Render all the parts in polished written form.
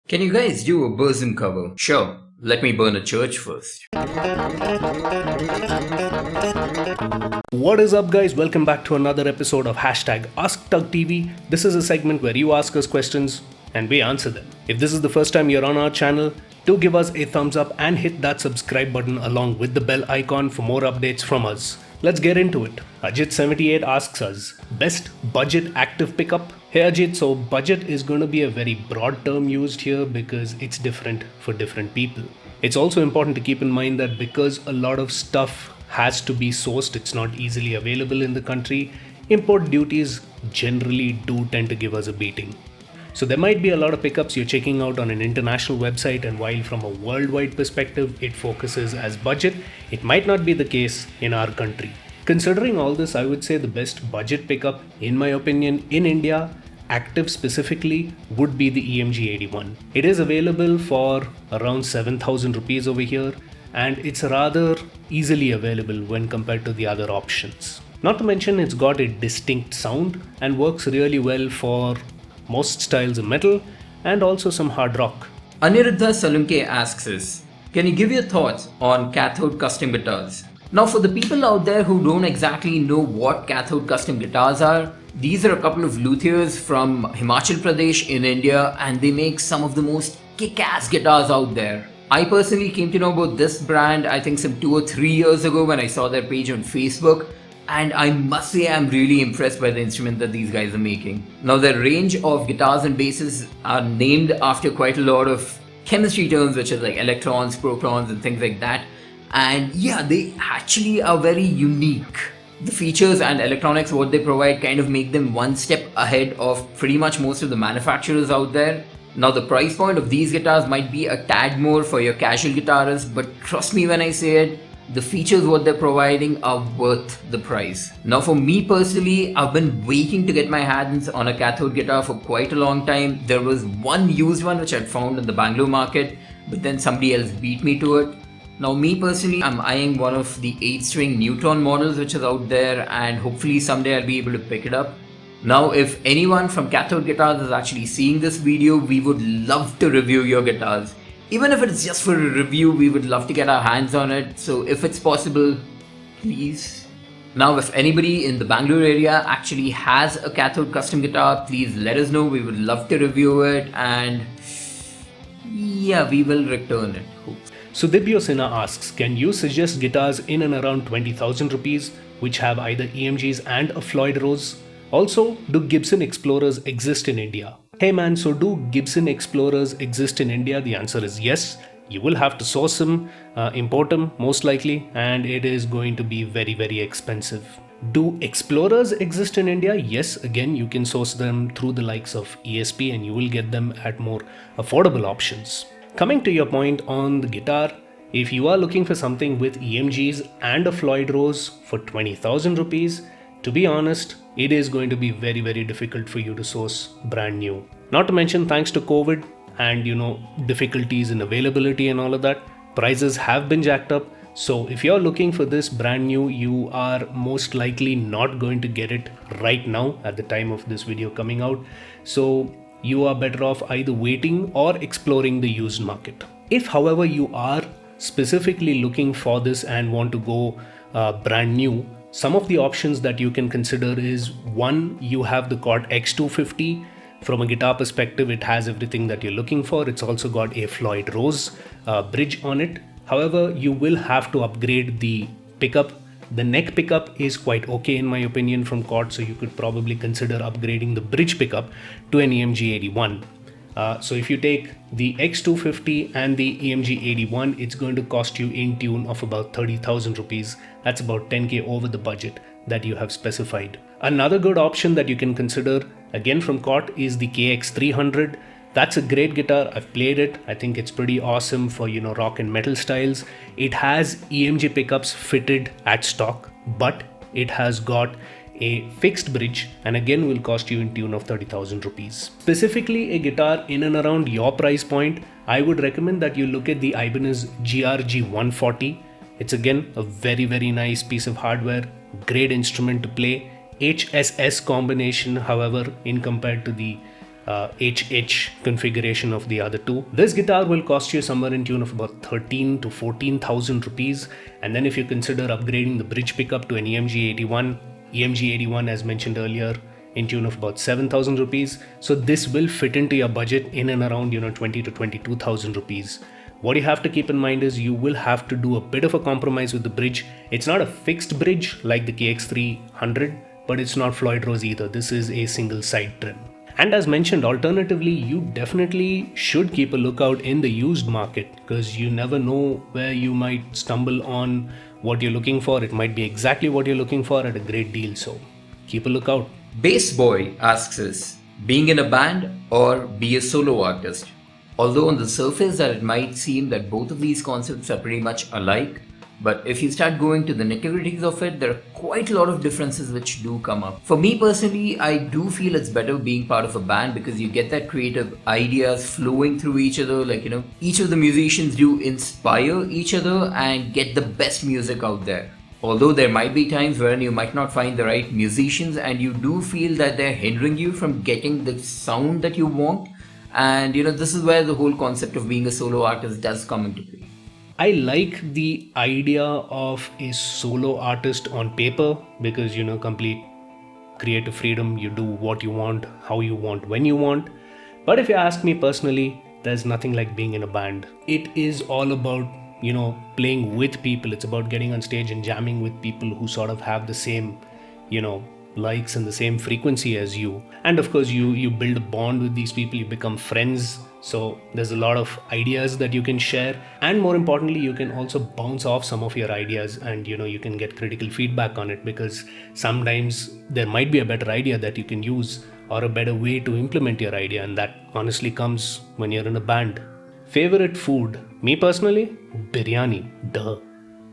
Can you guys do a bosom cover? Sure, let me burn a church first. What is up, guys? Welcome back to another episode of #AskTUGGtv. This is a segment where you ask us questions and we answer them. If this is the first time you're on our channel, do give us a thumbs up and hit that subscribe button along with the bell icon for more updates from us. Let's get into it. Ajit78 asks us, best budget active pickup? Hey Ajit, so budget is going to be a very broad term used here because it's different for different people. It's also important to keep in mind that because a lot of stuff has to be sourced, it's not easily available in the country, import duties generally do tend to give us a beating. So there might be a lot of pickups you're checking out on an international website, and while from a worldwide perspective it focuses as budget, it might not be the case in our country. Considering all this, I would say the best budget pickup, in my opinion, in India, active specifically, would be the EMG 81. It is available for around 7,000 rupees over here, and it's rather easily available when compared to the other options. Not to mention it's got a distinct sound and works really well for most styles of metal and also some hard rock. Aniruddha Salunke asks us, can you give your thoughts on Cathode custom guitars? Now for the people out there who don't exactly know what Cathode custom guitars are, these are a couple of luthiers from Himachal Pradesh in India, and they make some of the most kick-ass guitars out there. I personally came to know about this brand I think some 2 or 3 years ago when I saw their page on Facebook, and I must say I'm really impressed by the instrument that these guys are making. Now their range of guitars and basses are named after quite a lot of chemistry terms, which is like electrons, protons and things like that. And yeah, they actually are very unique. The features and electronics what they provide kind of make them one step ahead of pretty much most of the manufacturers out there. Now the price point of these guitars might be a tad more for your casual guitarist, but trust me when I say it, the features what they're providing are worth the price. Now for me personally, I've been waiting to get my hands on a Cathode guitar for quite a long time. There was one used one which I'd found in the Bangalore market, but then somebody else beat me to it. Now me personally, I'm eyeing one of the 8-string Neutron models which is out there, and hopefully someday I'll be able to pick it up. Now if anyone from Cathode Guitars is actually seeing this video, we would love to review your guitars. Even if it's just for a review, we would love to get our hands on it. So if it's possible, please. Now if anybody in the Bangalore area actually has a Cathode custom guitar, please let us know. We would love to review it, and yeah, we will return it. Sudibyo Sinha asks, can you suggest guitars in and around 20,000 rupees which have either EMGs and a Floyd Rose? Also, do Gibson Explorers exist in India? Hey man, so do Gibson Explorers exist in India? The answer is yes. You will have to source them, import them most likely, and it is going to be very, very expensive. Do Explorers exist in India? Yes, again, you can source them through the likes of ESP and you will get them at more affordable options. Coming to your point on the guitar, if you are looking for something with EMGs and a Floyd Rose for 20,000 rupees, to be honest, it is going to be very, very difficult for you to source brand new. Not to mention, thanks to COVID and difficulties in availability and all of that, prices have been jacked up. So if you're looking for this brand new, you are most likely not going to get it right now at the time of this video coming out. So you are better off either waiting or exploring the used market. If however you are specifically looking for this and want to go brand new, some of the options that you can consider is, one, you have the Cathode X250. From a guitar perspective, it has everything that you're looking for. It's also got a Floyd Rose bridge on it. However, you will have to upgrade the pickup. The neck pickup is quite okay in my opinion from Cathode, so you could probably consider upgrading the bridge pickup to an EMG 81. So if you take the X250 and the EMG 81, it's going to cost you in tune of about 30,000 rupees. That's about 10k over the budget that you have specified. Another good option that you can consider, again from Cathode, is the KX300. That's a great guitar. I've played it. I think it's pretty awesome for rock and metal styles. It has EMG pickups fitted at stock, but it has got a fixed bridge and again will cost you in tune of 30,000 rupees. Specifically a guitar in and around your price point, I would recommend that you look at the Ibanez GRG 140. It's again a very, very nice piece of hardware, great instrument to play. HSS combination, however, in compared to the HH configuration of the other two. This guitar will cost you somewhere in tune of about 13 to 14,000 rupees. And then if you consider upgrading the bridge pickup to an EMG 81 as mentioned earlier, in tune of about 7,000 rupees. So this will fit into your budget in and around 20 to 22,000 rupees. What you have to keep in mind is you will have to do a bit of a compromise with the bridge. It's not a fixed bridge like the KX300, but it's not Floyd Rose either. This is a single side trim. And as mentioned, alternatively, you definitely should keep a lookout in the used market, because you never know where you might stumble on what you're looking for. It might be exactly what you're looking for at a great deal. So keep a lookout. Bass Boy asks us, being in a band or be a solo artist? Although on the surface that it might seem that both of these concepts are pretty much alike, but if you start going to the nitty-gritties of it, there are quite a lot of differences which do come up. For me personally, I do feel it's better being part of a band because you get that creative ideas flowing through each other. Like, each of the musicians do inspire each other and get the best music out there. Although there might be times when you might not find the right musicians and you do feel that they're hindering you from getting the sound that you want. And this is where the whole concept of being a solo artist does come into play. I like the idea of a solo artist on paper because, complete creative freedom. You do what you want, how you want, when you want. But if you ask me personally, there's nothing like being in a band. It is all about, playing with people. It's about getting on stage and jamming with people who sort of have the same, likes and the same frequency as you. And of course, you build a bond with these people, you become friends. So there's a lot of ideas that you can share, and more importantly, you can also bounce off some of your ideas and you can get critical feedback on it, because sometimes there might be a better idea that you can use or a better way to implement your idea, and that honestly comes when you're in a band. Favorite food? Me personally, biryani. Duh.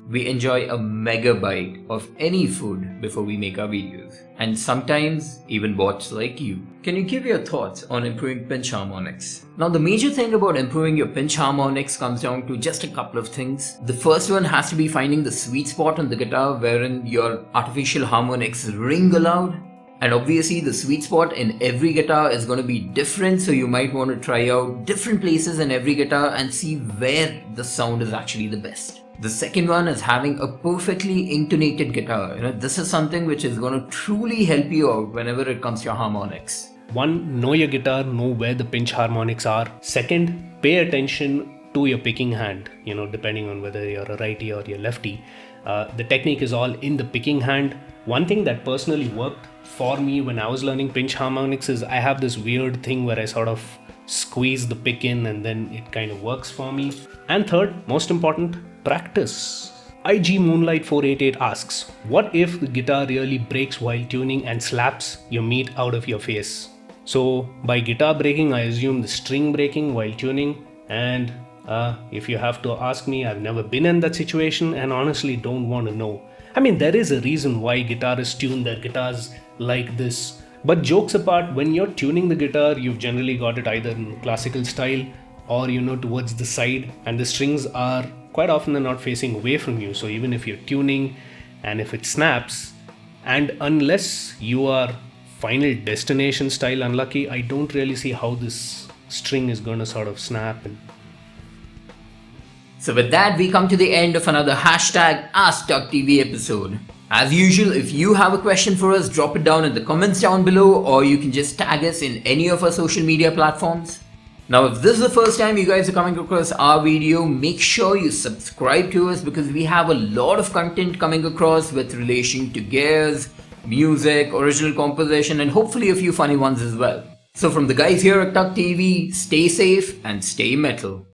We enjoy a mega bite of any food before we make our videos. And sometimes even bots like you. Can you give your thoughts on improving pinch harmonics? Now the major thing about improving your pinch harmonics comes down to just a couple of things. The first one has to be finding the sweet spot on the guitar wherein your artificial harmonics ring aloud. And obviously the sweet spot in every guitar is going to be different, so you might want to try out different places in every guitar and see where the sound is actually the best. The second one is having a perfectly intonated guitar. This is something which is going to truly help you out whenever it comes to your harmonics. One, know your guitar, know where the pinch harmonics are. Second, pay attention to your picking hand, depending on whether you're a righty or you're lefty. The technique is all in the picking hand. One thing that personally worked for me when I was learning pinch harmonics is I have this weird thing where I sort of squeeze the pick in and then it kind of works for me. And third, most important, practice. IG Moonlight 488 asks, what if the guitar really breaks while tuning and slaps your meat out of your face? So by guitar breaking, I assume the string breaking while tuning. And if you have to ask me, I've never been in that situation and honestly don't want to know. I mean, there is a reason why guitarists tune their guitars like this. But jokes apart, when you're tuning the guitar, you've generally got it either in classical style or towards the side, and the strings are quite often they're not facing away from you. So even if you're tuning and if it snaps, and unless you are Final Destination style unlucky, I don't really see how this string is going to sort of snap. So with that, we come to the end of another #AskTuggtv episode. As usual, if you have a question for us, drop it down in the comments down below, or you can just tag us in any of our social media platforms. Now, if this is the first time you guys are coming across our video, make sure you subscribe to us because we have a lot of content coming across with relation to gears, music, original composition, and hopefully a few funny ones as well. So from the guys here at TUGGtv, stay safe and stay metal.